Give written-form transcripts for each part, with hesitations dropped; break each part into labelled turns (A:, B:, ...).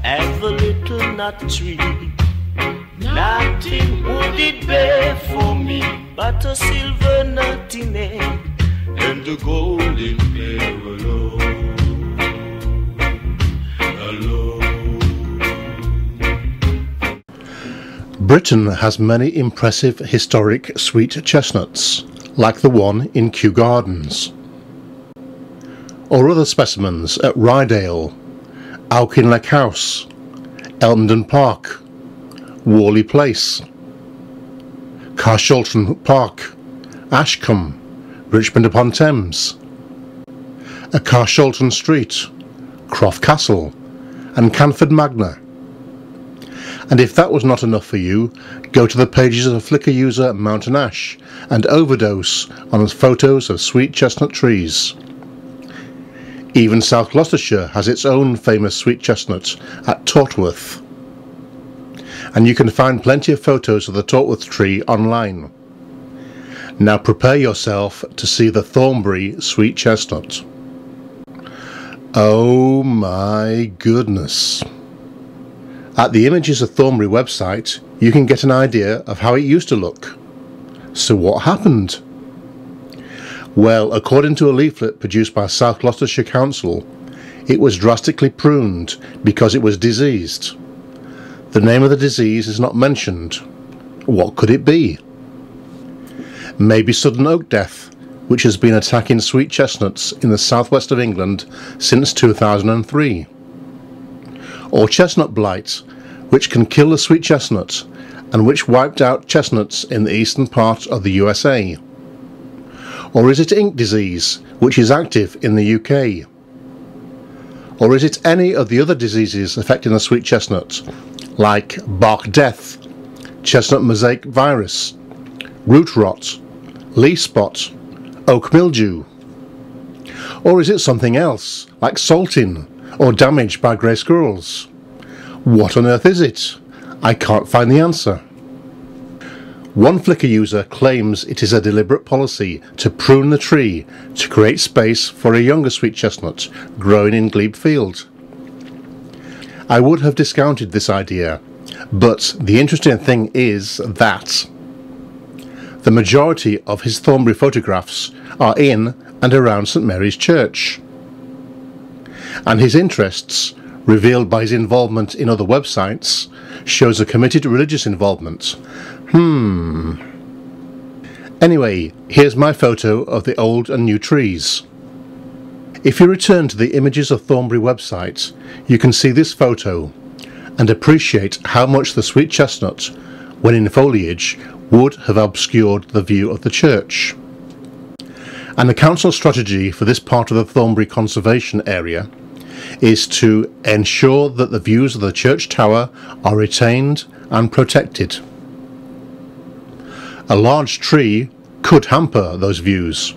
A: have a little nut tree. Nothing would it bear for me but a silver nut in it and the golden pear alone.
B: Britain has many impressive historic sweet chestnuts, like the one in Kew Gardens, or other specimens at Rydale, Auchinleck House, Elmdon Park, Worley Place, Carshalton Park, Ashcombe, Richmond upon Thames, at Carshalton Street, Croft Castle and Canford Magna. And if that was not enough for you, go to the pages of Flickr user Mountain Ash and overdose on photos of sweet chestnut trees. Even South Gloucestershire has its own famous sweet chestnut at Tortworth. And you can find plenty of photos of the Tortworth tree online. Now prepare yourself to see the Thornbury Sweet Chestnut. Oh my goodness. At the Images of Thornbury website, you can get an idea of how it used to look. So what happened? Well, according to a leaflet produced by South Gloucestershire Council, it was drastically pruned because it was diseased. The name of the disease is not mentioned. What could it be? Maybe sudden oak death, which has been attacking sweet chestnuts in the southwest of England since 2003. Or chestnut blight, which can kill the sweet chestnut and which wiped out chestnuts in the eastern part of the USA. Or is it ink disease, which is active in the UK? Or is it any of the other diseases affecting the sweet chestnut, like bark death, chestnut mosaic virus, root rot, leaf spot, oak mildew? Or is it something else, like salting or damage by grey squirrels? What on earth is it? I can't find the answer. One Flickr user claims it is a deliberate policy to prune the tree to create space for a younger sweet chestnut growing in Glebe Field. I would have discounted this idea, but the interesting thing is that the majority of his Thornbury photographs are in and around St Mary's Church. And his interests, revealed by his involvement in other websites, shows a committed religious involvement. Anyway, here's my photo of the old and new trees. If you return to the Images of Thornbury website, you can see this photo and appreciate how much the sweet chestnut, when in foliage, would have obscured the view of the church. And the council strategy for this part of the Thornbury conservation area is to ensure that the views of the church tower are retained and protected. A large tree could hamper those views.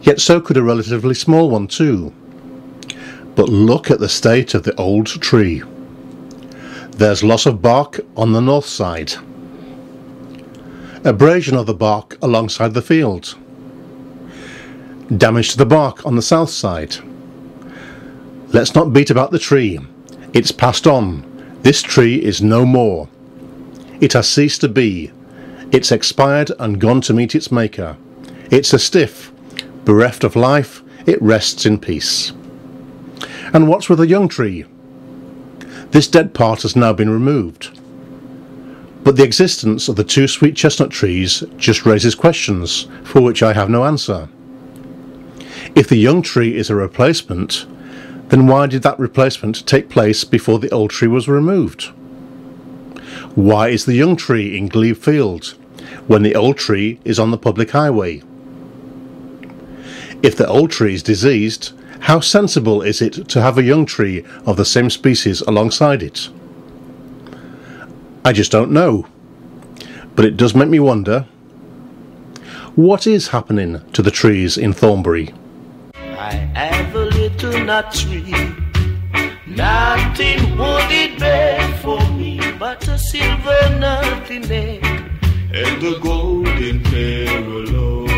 B: Yet so could a relatively small one too. But look at the state of the old tree. There's loss of bark on the north side. Abrasion of the bark alongside the field. Damage to the bark on the south side. Let's not beat about the tree. It's passed on. This tree is no more. It has ceased to be. It's expired and gone to meet its maker. It's a stiff. Bereft of life, it rests in peace. And what's with the young tree? This dead part has now been removed. But the existence of the two sweet chestnut trees just raises questions for which I have no answer. If the young tree is a replacement, then why did that replacement take place before the old tree was removed? Why is the young tree in Glebe Field when the old tree is on the public highway? If the old tree is diseased, how sensible is it to have a young tree of the same species alongside it? I just don't know. But it does make me wonder, what is happening to the trees in Thornbury?
A: I have a little nut tree. Nothing would it bear for me but a silver nut in it and the golden pear alone.